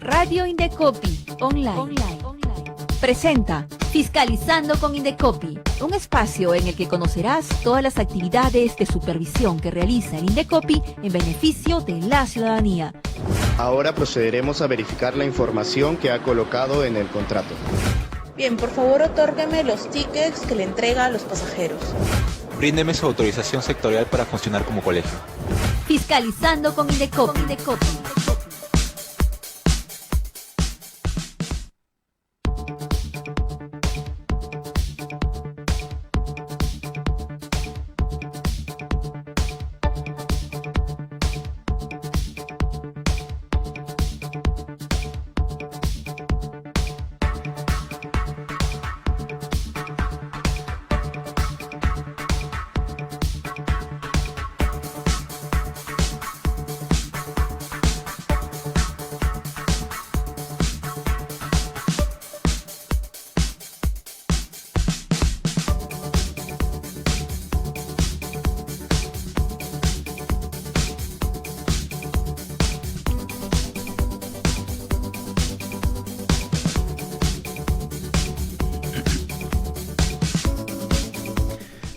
Radio Indecopi, online. Presenta Fiscalizando con Indecopi, un espacio en el que conocerás todas las actividades de supervisión que realiza el Indecopi en beneficio de la ciudadanía. Ahora procederemos a verificar la información que ha colocado en el contrato. Bien, por favor, otórgueme los tickets que le entrega a los pasajeros. Bríndeme su autorización sectorial para funcionar como colegio. Fiscalizando con Indecopi.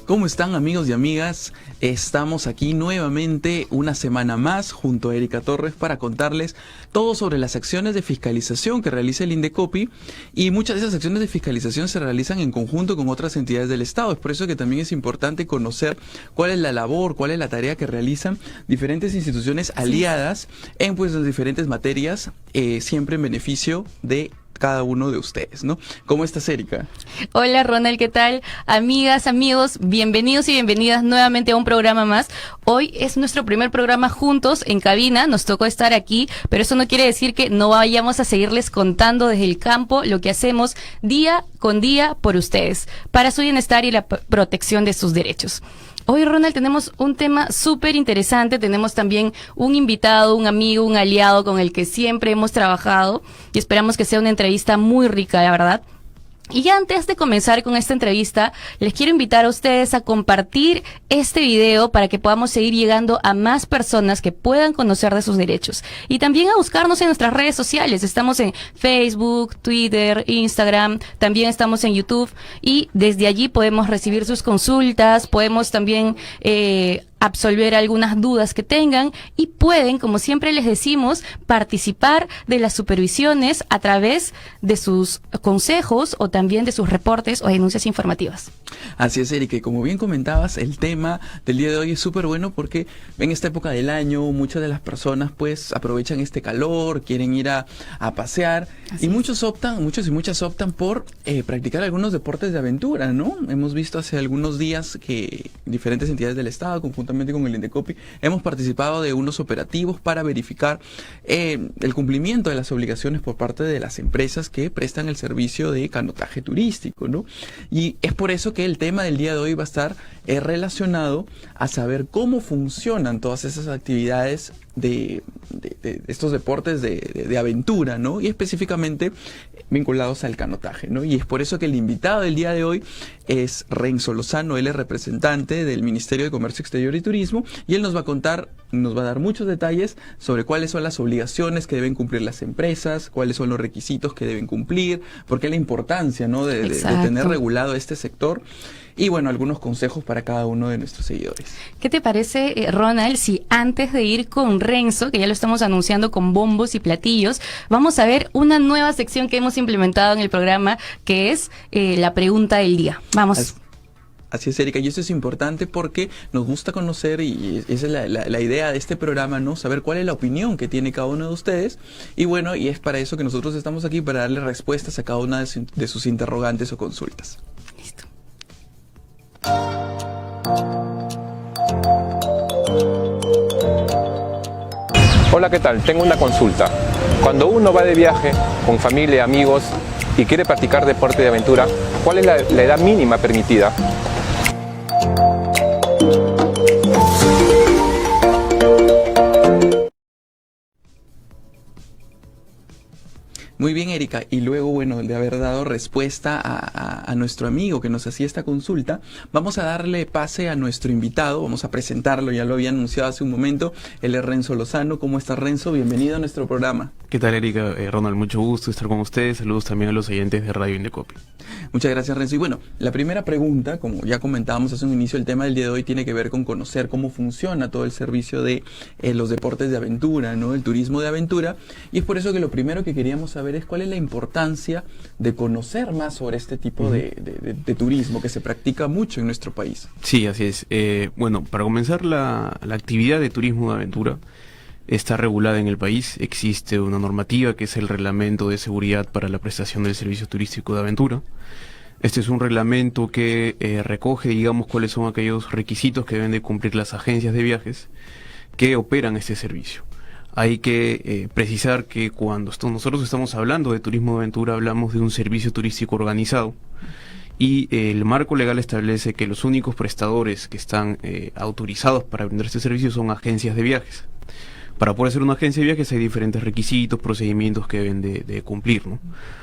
¿Cómo están, amigos y amigas? Estamos aquí nuevamente una semana más junto a Erika Torres para contarles todo sobre las acciones de fiscalización que realiza el Indecopi, y muchas de esas acciones de fiscalización se realizan en conjunto con otras entidades del Estado. Es por eso que también es importante conocer cuál es la labor, cuál es la tarea que realizan diferentes instituciones aliadas en las diferentes materias, siempre en beneficio de cada uno de ustedes, ¿no? ¿Cómo estás, Erika? Hola, Ronald, ¿qué tal? Amigas, amigos, bienvenidos y bienvenidas nuevamente a un programa más. Hoy es nuestro primer programa juntos en cabina, nos tocó estar aquí, pero eso no quiere decir que no vayamos a seguirles contando desde el campo lo que hacemos día con día por ustedes, para su bienestar y la protección de sus derechos. Hoy, Ronald, tenemos un tema súper interesante. Tenemos también un invitado, un amigo, un aliado con el que siempre hemos trabajado y esperamos que sea una entrevista muy rica, la verdad. Y antes de comenzar con esta entrevista, les quiero invitar a ustedes a compartir este video para que podamos seguir llegando a más personas que puedan conocer de sus derechos. Y también a buscarnos en nuestras redes sociales. Estamos en Facebook, Twitter, Instagram, también estamos en YouTube. Y desde allí podemos recibir sus consultas, podemos también absolver algunas dudas que tengan, y pueden, como siempre les decimos, participar de las supervisiones a través de sus consejos o también de sus reportes o denuncias informativas. Así es, Erika, y como bien comentabas, el tema del día de hoy es súper bueno porque en esta época del año muchas de las personas pues aprovechan este calor, quieren ir a pasear. Así y muchos y muchas optan por practicar algunos deportes de aventura, ¿no? Hemos visto hace algunos días que diferentes entidades del Estado, conjuntamente con el Indecopi, hemos participado de unos operativos para verificar el cumplimiento de las obligaciones por parte de las empresas que prestan el servicio de canotaje turístico, ¿no? Y es por eso que el tema del día de hoy va a estar relacionado a saber cómo funcionan todas esas actividades de estos deportes de aventura, ¿no? Y específicamente vinculados al canotaje, ¿no? Y es por eso que el invitado del día de hoy es Renzo Lozano. Él es representante del Ministerio de Comercio Exterior y Turismo, y él nos va a dar muchos detalles sobre cuáles son las obligaciones que deben cumplir las empresas, cuáles son los requisitos que deben cumplir, por qué la importancia, ¿no? de tener regulado este sector. Y bueno, algunos consejos para cada uno de nuestros seguidores. ¿Qué te parece, Ronald, si antes de ir con Renzo, que ya lo estamos anunciando con bombos y platillos, vamos a ver una nueva sección que hemos implementado en el programa, que es la pregunta del día? Vamos. Así es, Erika, y esto es importante porque nos gusta conocer, y esa es la idea de este programa, ¿no? Saber cuál es la opinión que tiene cada uno de ustedes, y bueno, y es para eso que nosotros estamos aquí, para darle respuestas a cada una de sus interrogantes o consultas. Listo. Hola, ¿qué tal? Tengo una consulta. Cuando uno va de viaje con familia, amigos y quiere practicar deporte de aventura, ¿cuál es la edad mínima permitida? Muy bien, Erika. Y luego, bueno, de haber dado respuesta a nuestro amigo que nos hacía esta consulta, vamos a darle pase a nuestro invitado. Vamos a presentarlo, ya lo había anunciado hace un momento. Él es Renzo Lozano. ¿Cómo estás, Renzo? Bienvenido a nuestro programa. ¿Qué tal, Erika? Ronald, mucho gusto estar con ustedes. Saludos también a los oyentes de Radio Indecopi. Muchas gracias, Renzo. Y bueno, la primera pregunta, como ya comentábamos hace un inicio, el tema del día de hoy tiene que ver con conocer cómo funciona todo el servicio de los deportes de aventura, ¿no? El turismo de aventura. Y es por eso que lo primero que queríamos saber es cuál es la importancia de conocer más sobre este tipo de turismo que se practica mucho en nuestro país. Sí, así es. Bueno, para comenzar, la actividad de turismo de aventura está regulada en el país. Existe una normativa que es el Reglamento de Seguridad para la Prestación del Servicio Turístico de Aventura. Este es un reglamento que recoge, digamos, cuáles son aquellos requisitos que deben de cumplir las agencias de viajes que operan este servicio. Hay que precisar que cuando nosotros estamos hablando de turismo de aventura, hablamos de un servicio turístico organizado, y el marco legal establece que los únicos prestadores que están autorizados para brindar este servicio son agencias de viajes. Para poder ser una agencia de viajes hay diferentes requisitos, procedimientos que deben de cumplir, ¿no?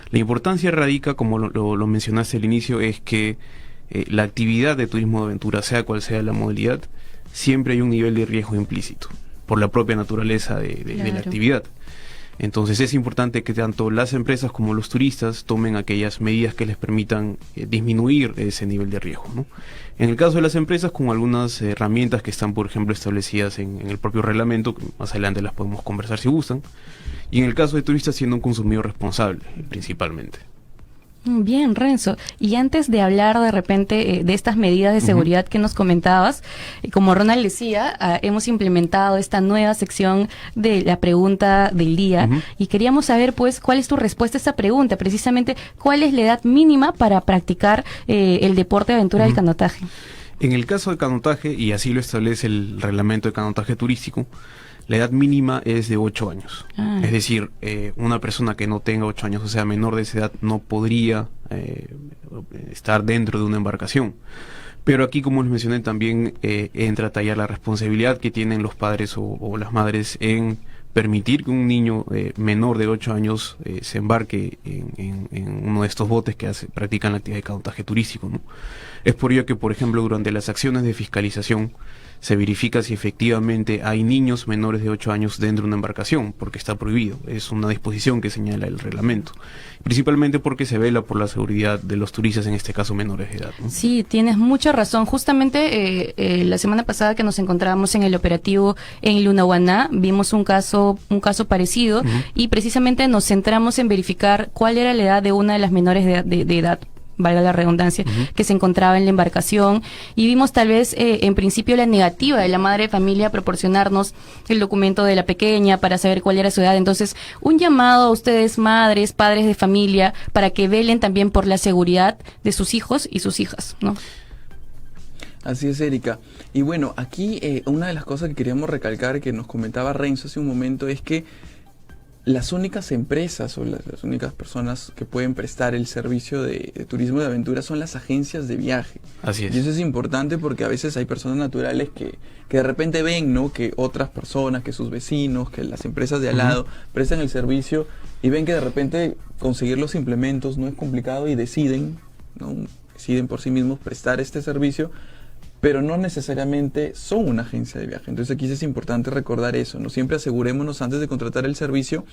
La importancia radica, como lo mencionaste al inicio, es que la actividad de turismo de aventura, sea cual sea la modalidad, siempre hay un nivel de riesgo implícito por la propia naturaleza de la actividad. Entonces es importante que tanto las empresas como los turistas tomen aquellas medidas que les permitan disminuir ese nivel de riesgo, ¿no? En el caso de las empresas, con algunas herramientas que están, por ejemplo, establecidas en el propio reglamento, que más adelante las podemos conversar si gustan, y en el caso de turistas, siendo un consumidor responsable, principalmente. Bien, Renzo. Y antes de hablar de repente de estas medidas de seguridad que nos comentabas, como Ronald decía, hemos implementado esta nueva sección de la pregunta del día y queríamos saber, pues, cuál es tu respuesta a esta pregunta, precisamente, ¿cuál es la edad mínima para practicar el deporte de aventura del canotaje? En el caso del canotaje, y así lo establece el reglamento de canotaje turístico, la edad mínima es de 8 años. Es decir, una persona que no tenga 8 años, o sea, menor de esa edad, no podría estar dentro de una embarcación. Pero aquí, como les mencioné, también entra a tallar la responsabilidad que tienen los padres o las madres en permitir que un niño menor de 8 años se embarque en uno de estos botes que practican la actividad de canotaje turístico, ¿no? Es por ello que, por ejemplo, durante las acciones de fiscalización se verifica si efectivamente hay niños menores de 8 años dentro de una embarcación, porque está prohibido. Es una disposición que señala el reglamento. Principalmente porque se vela por la seguridad de los turistas, en este caso menores de edad, ¿no? Sí, tienes mucha razón. Justamente la semana pasada que nos encontrábamos en el operativo en Lunahuaná, vimos un caso parecido y precisamente nos centramos en verificar cuál era la edad de una de las menores de edad, valga la redundancia, que se encontraba en la embarcación, y vimos tal vez en principio la negativa de la madre de familia a proporcionarnos el documento de la pequeña para saber cuál era su edad. Entonces, un llamado a ustedes, madres, padres de familia, para que velen también por la seguridad de sus hijos y sus hijas, ¿no? Así es, Erika. Y bueno, aquí una de las cosas que queríamos recalcar, que nos comentaba Renzo hace un momento, es que las únicas empresas o las únicas personas que pueden prestar el servicio de turismo de aventura son las agencias de viaje. Así es. Y eso es importante porque a veces hay personas naturales que de repente ven, ¿no?, que otras personas, que sus vecinos, que las empresas de al lado prestan el servicio y ven que de repente conseguir los implementos no es complicado y deciden por sí mismos prestar este servicio, pero no necesariamente son una agencia de viaje. Entonces aquí es importante recordar eso, ¿no? Siempre asegurémonos antes de contratar el servicio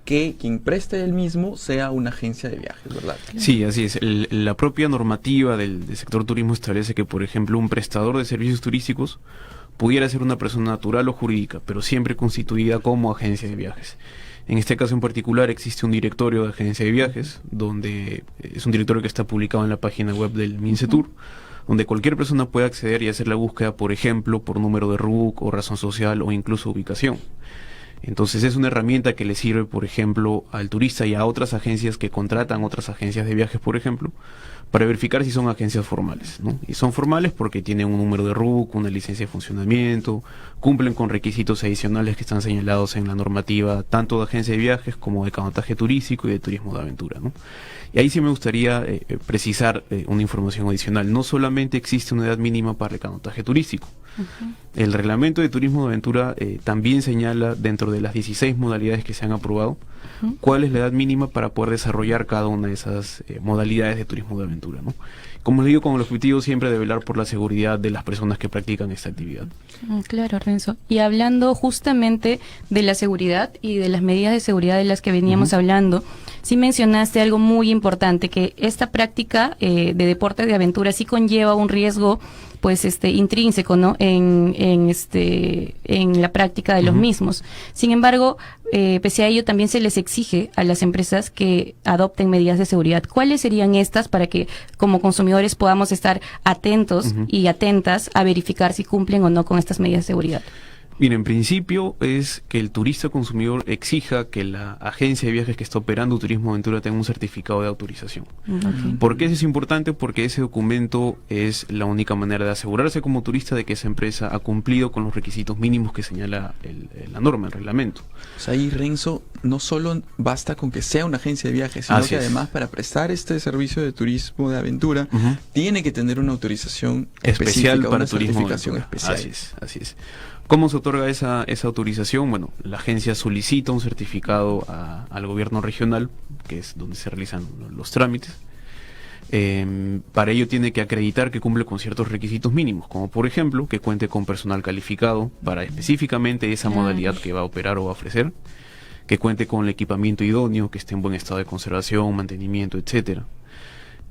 que quien preste el mismo sea una agencia de viajes, ¿verdad? Sí, así es. La propia normativa del sector turismo establece que, por ejemplo, un prestador de servicios turísticos pudiera ser una persona natural o jurídica, pero siempre constituida como agencia de viajes. En este caso en particular existe un directorio de agencia de viajes, donde es un directorio que está publicado en la página web del Mincetur, donde cualquier persona puede acceder y hacer la búsqueda, por ejemplo, por número de RUC o razón social o incluso ubicación. Entonces es una herramienta que le sirve, por ejemplo, al turista y a otras agencias que contratan otras agencias de viajes, por ejemplo, para verificar si son agencias formales, ¿no? Y son formales porque tienen un número de RUC, una licencia de funcionamiento, cumplen con requisitos adicionales que están señalados en la normativa tanto de agencia de viajes como de canotaje turístico y de turismo de aventura, ¿no? Y ahí sí me gustaría precisar una información adicional. No solamente existe una edad mínima para el canotaje turístico. El reglamento de turismo de aventura también señala dentro de las 16 modalidades que se han aprobado, cuál es la edad mínima para poder desarrollar cada una de esas modalidades de turismo de aventura, ¿no? Como les digo, con el objetivo siempre de velar por la seguridad de las personas que practican esta actividad. Claro, Renzo. Y hablando justamente de la seguridad y de las medidas de seguridad de las que veníamos hablando, sí mencionaste algo muy importante, que esta práctica de deporte de aventura sí conlleva un riesgo pues intrínseco, ¿no? En la práctica de los mismos. Sin embargo, pese a ello también se les exige a las empresas que adopten medidas de seguridad. ¿Cuáles serían estas para que como consumidores podamos estar atentos y atentas a verificar si cumplen o no con estas medidas de seguridad? Bien, en principio es que el turista consumidor exija que la agencia de viajes que está operando turismo aventura tenga un certificado de autorización. ¿Por qué eso es importante? Porque ese documento es la única manera de asegurarse como turista de que esa empresa ha cumplido con los requisitos mínimos que señala la norma, el reglamento. O sea, ahí, Renzo, no solo basta con que sea una agencia de viajes, sino que además para prestar este servicio de turismo de aventura tiene que tener una autorización especial para una turismo certificación aventura. especial. Así es. ¿Cómo se otorga esa autorización? Bueno, la agencia solicita un certificado al gobierno regional, que es donde se realizan los trámites. Para ello tiene que acreditar que cumple con ciertos requisitos mínimos, como por ejemplo que cuente con personal calificado para específicamente esa modalidad que va a operar o va a ofrecer, que cuente con el equipamiento idóneo, que esté en buen estado de conservación, mantenimiento, etcétera.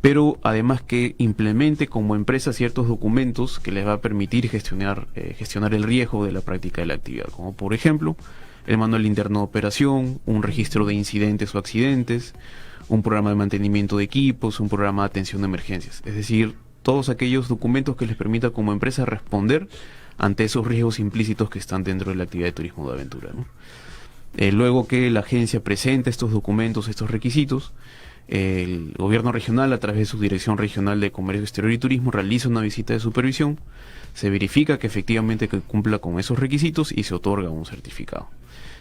Pero además que implemente como empresa ciertos documentos que les va a permitir gestionar el riesgo de la práctica de la actividad, como por ejemplo el manual interno de operación, un registro de incidentes o accidentes, un programa de mantenimiento de equipos, un programa de atención de emergencias. Es decir, todos aquellos documentos que les permita como empresa responder ante esos riesgos implícitos que están dentro de la actividad de turismo de aventura, ¿no? Luego que la agencia presente estos documentos, estos requisitos, el gobierno regional, a través de su Dirección Regional de Comercio Exterior y Turismo, realiza una visita de supervisión, se verifica que efectivamente que cumpla con esos requisitos y se otorga un certificado.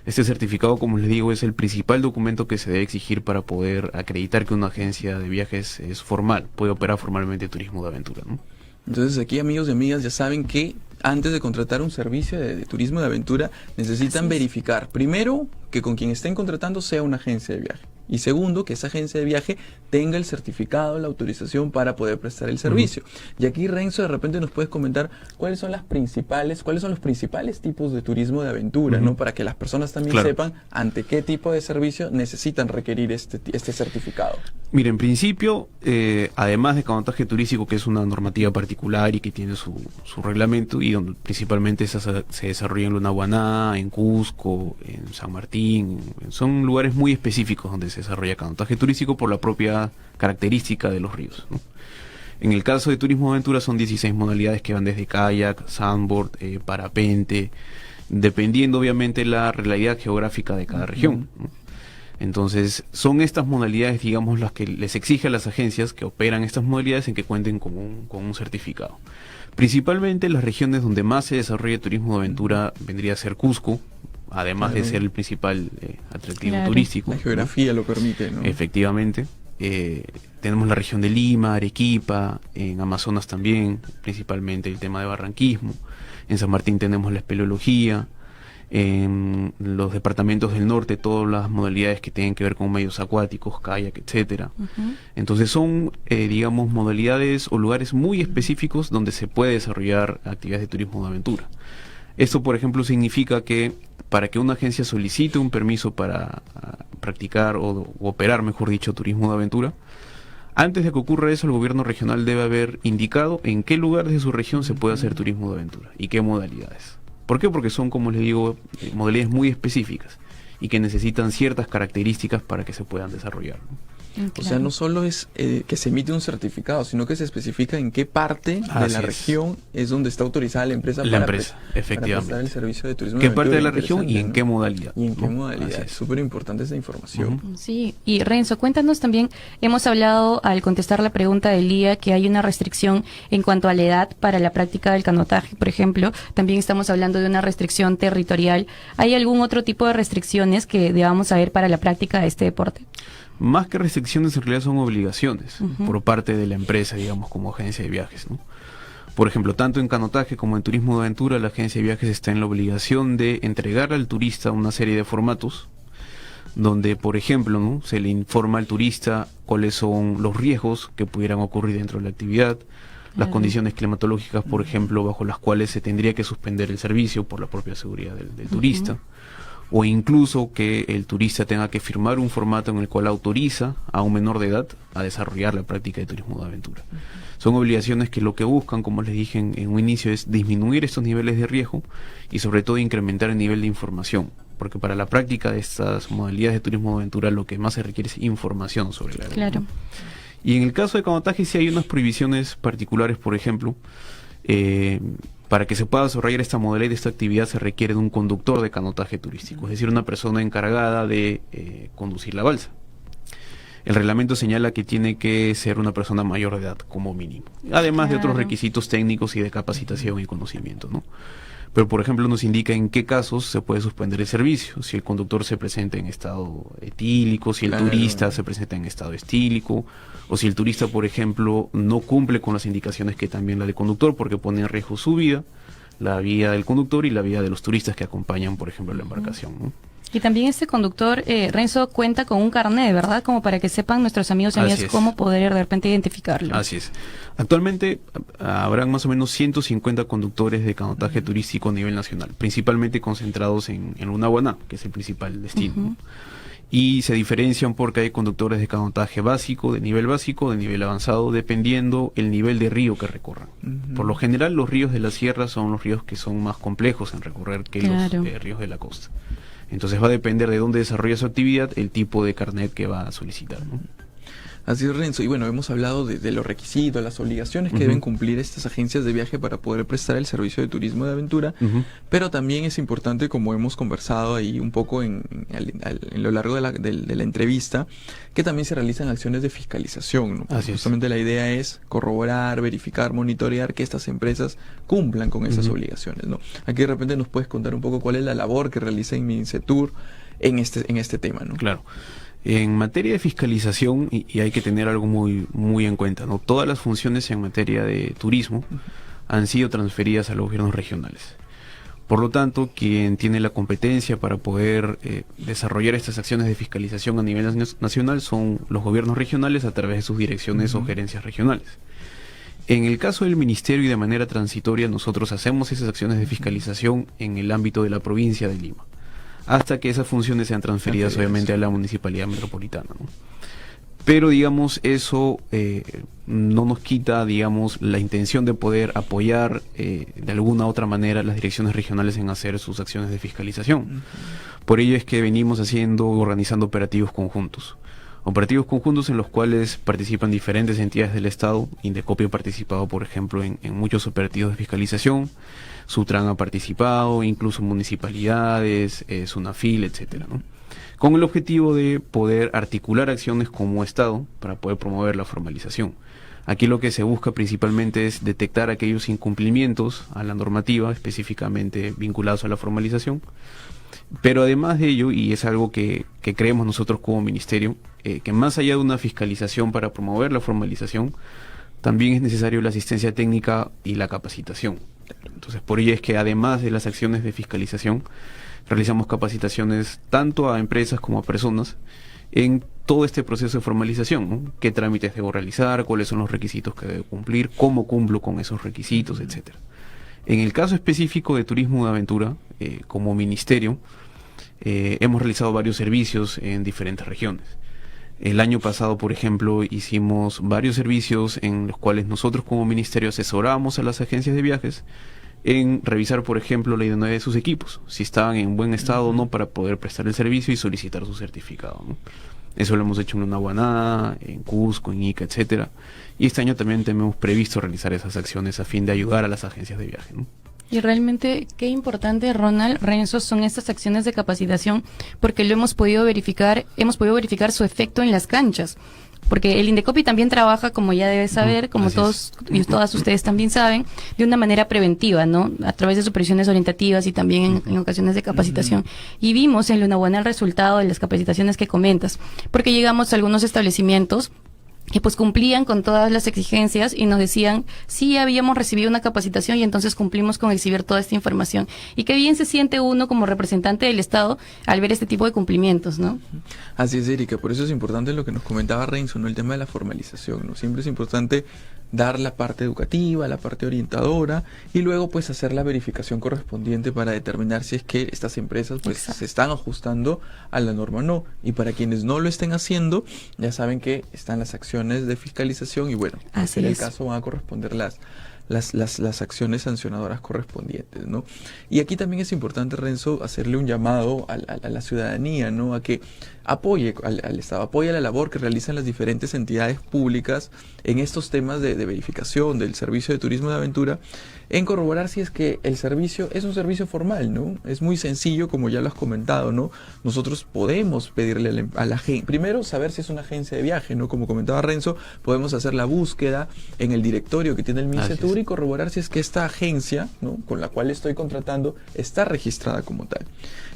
Este certificado, como les digo, es el principal documento que se debe exigir para poder acreditar que una agencia de viajes es formal, puede operar formalmente turismo de aventura, ¿no? Entonces aquí, amigos y amigas, ya saben que antes de contratar un servicio de turismo de aventura necesitan verificar, primero, que con quien estén contratando sea una agencia de viaje. Y segundo, que esa agencia de viaje tenga el certificado, la autorización para poder prestar el servicio. Y aquí, Renzo, de repente nos puedes comentar cuáles son los principales tipos de turismo de aventura, ¿no? Para que las personas también sepan ante qué tipo de servicio necesitan requerir este certificado. Mira, en principio, además de cabotaje turístico, que es una normativa particular y que tiene su reglamento, y donde principalmente se desarrolla en Lunahuaná, en Cusco, en San Martín, son lugares muy específicos donde se desarrolla cabotaje turístico por la propia característica de los ríos, ¿no? En el caso de turismo de aventura son 16 modalidades que van desde kayak, sandboard, parapente, dependiendo obviamente la realidad geográfica de cada región, ¿no? Entonces, son estas modalidades, digamos, las que les exige a las agencias que operan estas modalidades en que cuenten con un certificado. Principalmente las regiones donde más se desarrolla turismo de aventura vendría a ser Cusco, además de ser el principal atractivo turístico. La geografía lo permite, ¿no? Efectivamente. Tenemos la región de Lima, Arequipa, en Amazonas también, principalmente el tema de barranquismo. En San Martín tenemos la espeleología. En los departamentos del norte, todas las modalidades que tienen que ver con medios acuáticos, kayak, etcétera. Entonces son, digamos, modalidades o lugares muy específicos donde se puede desarrollar actividades de turismo de aventura. Esto, por ejemplo, significa que para que una agencia solicite un permiso para practicar o operar, mejor dicho, turismo de aventura, antes de que ocurra eso, el gobierno regional debe haber indicado en qué lugares de su región se puede hacer turismo de aventura y qué modalidades. ¿Por qué? Porque son, como les digo, modalidades muy específicas y que necesitan ciertas características para que se puedan desarrollar, ¿no? O sea, no solo es que se emite un certificado, sino que se especifica en qué parte de la región es donde está autorizada la empresa para prestar el servicio de turismo. ¿Qué parte de la región y en qué modalidad? Y en qué modalidad. Es súper importante esa información. Sí, y Renzo, cuéntanos también, hemos hablado al contestar la pregunta de Lía que hay una restricción en cuanto a la edad para la práctica del canotaje, por ejemplo. También estamos hablando de una restricción territorial. ¿Hay algún otro tipo de restricciones que debamos saber para la práctica de este deporte? Más que restricciones, en realidad son obligaciones por parte de la empresa, digamos, como agencia de viajes, ¿no? Por ejemplo, tanto en canotaje como en turismo de aventura, la agencia de viajes está en la obligación de entregar al turista una serie de formatos donde, por ejemplo, ¿no?, se le informa al turista cuáles son los riesgos que pudieran ocurrir dentro de la actividad, las condiciones climatológicas, por ejemplo, bajo las cuales se tendría que suspender el servicio por la propia seguridad del turista, o incluso que el turista tenga que firmar un formato en el cual autoriza a un menor de edad a desarrollar la práctica de turismo de aventura. Son obligaciones que lo que buscan, como les dije en un inicio, es disminuir estos niveles de riesgo y sobre todo incrementar el nivel de información, porque para la práctica de estas modalidades de turismo de aventura lo que más se requiere es información sobre la aventura. Claro. Y en el caso de canotaje sí hay unas prohibiciones particulares, por ejemplo, para que se pueda desarrollar esta modalidad de esta actividad se requiere de un conductor de canotaje turístico, es decir, una persona encargada de conducir la balsa. El reglamento señala que tiene que ser una persona mayor de edad, como mínimo, además de otros requisitos técnicos y de capacitación y conocimiento, ¿no? Pero, por ejemplo, nos indica en qué casos se puede suspender el servicio, si el conductor se presenta en estado etílico, si el turista se presenta en estado estílico, o si el turista, por ejemplo, no cumple con las indicaciones que también la del conductor, porque pone en riesgo su vida, la vida del conductor y la vida de los turistas que acompañan, por ejemplo, la embarcación, ¿no? Y también este conductor, Renzo, cuenta con un carnet, ¿verdad? Como para que sepan nuestros amigos y amigas cómo poder de repente identificarlo. Así es. Actualmente habrán más o menos 150 conductores de canotaje turístico a nivel nacional, principalmente concentrados en Lunahuaná, que es el principal destino. Y se diferencian porque hay conductores de canotaje básico, de nivel avanzado, dependiendo el nivel de río que recorran. Por lo general, los ríos de la sierra son los ríos que son más complejos en recorrer que los ríos de la costa. Entonces va a depender de dónde desarrolla su actividad, el tipo de carnet que va a solicitar, ¿no? Así es, Renzo. Y bueno, hemos hablado de los requisitos, las obligaciones que deben cumplir estas agencias de viaje para poder prestar el servicio de turismo de aventura, pero también es importante, como hemos conversado ahí un poco en lo largo de la entrevista, que también se realizan acciones de fiscalización, ¿no? Justamente la idea es corroborar, verificar, monitorear que estas empresas cumplan con esas obligaciones, ¿no? Aquí de repente nos puedes contar un poco cuál es la labor que realiza MINCETUR en este tema, ¿no? Claro. En materia de fiscalización, y hay que tener algo muy en cuenta, ¿no? Todas las funciones en materia de turismo han sido transferidas a los gobiernos regionales. Por lo tanto, quien tiene la competencia para poder desarrollar estas acciones de fiscalización a nivel nacional son los gobiernos regionales a través de sus direcciones o gerencias regionales. En el caso del ministerio y de manera transitoria, nosotros hacemos esas acciones de fiscalización en el ámbito de la provincia de Lima, hasta que esas funciones sean transferidas obviamente a la municipalidad metropolitana, ¿no? Pero digamos eso no nos quita, digamos, la intención de poder apoyar de alguna u otra manera las direcciones regionales en hacer sus acciones de fiscalización. Por ello es que venimos organizando operativos conjuntos en los cuales participan diferentes entidades del Estado. Indecopi ha participado, por ejemplo, en muchos operativos de fiscalización. Sutran ha participado, incluso municipalidades, Sunafil, etcétera, ¿no? Con el objetivo de poder articular acciones como Estado para poder promover la formalización. Aquí lo que se busca principalmente es detectar aquellos incumplimientos a la normativa, específicamente vinculados a la formalización. Pero además de ello, y es algo que creemos nosotros como ministerio, que más allá de una fiscalización para promover la formalización, también es necesario la asistencia técnica y la capacitación. Entonces, por ello es que además de las acciones de fiscalización, realizamos capacitaciones tanto a empresas como a personas en todo este proceso de formalización, ¿no? ¿Qué trámites debo realizar? ¿Cuáles son los requisitos que debo cumplir? ¿Cómo cumplo con esos requisitos? Etcétera. En el caso específico de turismo de aventura, como ministerio, hemos realizado varios servicios en diferentes regiones. El año pasado, por ejemplo, hicimos varios servicios en los cuales nosotros como ministerio asesorábamos a las agencias de viajes en revisar, por ejemplo, la idoneidad de sus equipos, si estaban en buen estado o no para poder prestar el servicio y solicitar su certificado, ¿no? Eso lo hemos hecho en Lunahuaná, en Cusco, en Ica, etcétera. Y este año también tenemos previsto realizar esas acciones a fin de ayudar a las agencias de viaje, ¿no? Y realmente qué importante, Ronald, Renzo, son estas acciones de capacitación, porque lo hemos podido verificar su efecto en las canchas. Porque el Indecopi también trabaja, como ya debes saber, como todos y todas ustedes también saben, de una manera preventiva, ¿no? A través de supervisiones orientativas y también en ocasiones de capacitación. Y vimos en Lunahuaná el resultado de las capacitaciones que comentas, porque llegamos a algunos establecimientos que pues cumplían con todas las exigencias y nos decían, sí, habíamos recibido una capacitación y entonces cumplimos con exhibir toda esta información. Y qué bien se siente uno como representante del Estado al ver este tipo de cumplimientos, ¿no? Así es, Erika, por eso es importante lo que nos comentaba Renzo, ¿no? El tema de la formalización, ¿no? Siempre es importante dar la parte educativa, la parte orientadora y luego pues hacer la verificación correspondiente para determinar si es que estas empresas pues se están ajustando a la norma o no. Y para quienes no lo estén haciendo, ya saben que están las acciones de fiscalización y bueno, en el caso van a corresponder las acciones sancionadoras correspondientes, ¿no? Y aquí también es importante, Renzo, hacerle un llamado a la ciudadanía, ¿no? A que apoye al Estado, apoye la labor que realizan las diferentes entidades públicas en estos temas de verificación del servicio de turismo de aventura, en corroborar si es que el servicio es un servicio formal, ¿no? Es muy sencillo, como ya lo has comentado, ¿no? Nosotros podemos pedirle a la gente, primero saber si es una agencia de viaje, ¿no? Como comentaba Renzo, podemos hacer la búsqueda en el directorio que tiene el MINCETUR y corroborar si es que esta agencia, ¿no? Con la cual estoy contratando está registrada como tal.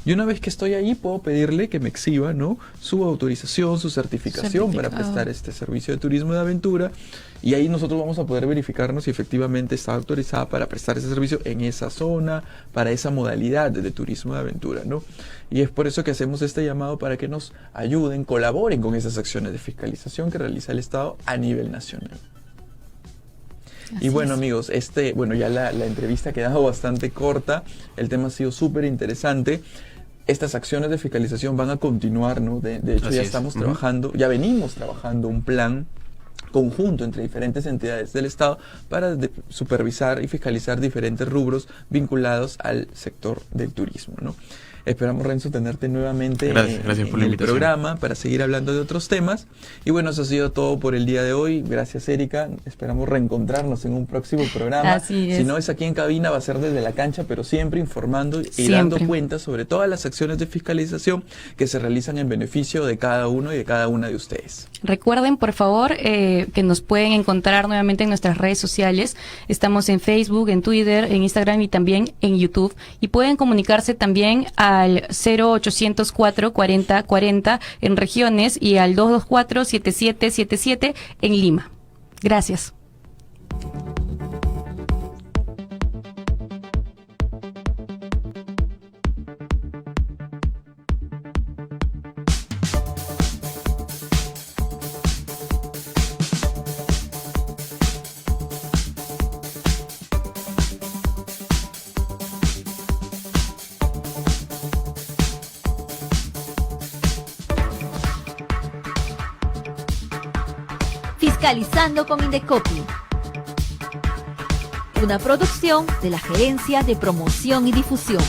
Y una vez que estoy ahí, puedo pedirle que me exhiba, ¿no? Su autorización, su certificación para prestar este servicio de turismo de aventura. Y ahí nosotros vamos a poder verificarnos si efectivamente está autorizada para prestar ese servicio en esa zona, para esa modalidad de turismo de aventura, ¿no? Y es por eso que hacemos este llamado para que nos ayuden, colaboren con esas acciones de fiscalización que realiza el Estado a nivel nacional. Y bueno, amigos, ya la entrevista ha quedado bastante corta, el tema ha sido súper interesante. Estas acciones de fiscalización van a continuar, ¿no? De hecho, ya estamos trabajando, ya venimos trabajando un plan conjunto entre diferentes entidades del Estado para supervisar y fiscalizar diferentes rubros vinculados al sector del turismo, ¿no? Esperamos, Renzo, tenerte nuevamente en el programa para seguir hablando de otros temas. Y bueno, eso ha sido todo por el día de hoy. Gracias, Erika. Esperamos reencontrarnos en un próximo programa. Así es. Si no es aquí en cabina, va a ser desde la cancha, pero siempre informando y dando cuenta sobre todas las acciones de fiscalización que se realizan en beneficio de cada uno y de cada una de ustedes. Recuerden, por favor, que nos pueden encontrar nuevamente en nuestras redes sociales. Estamos en Facebook, en Twitter, en Instagram y también en YouTube. Y pueden comunicarse también al 0804 40 40 en regiones y al 224 7777 en Lima. Gracias. Fiscalizando con Indecopi. Una producción de la Gerencia de Promoción y Difusión.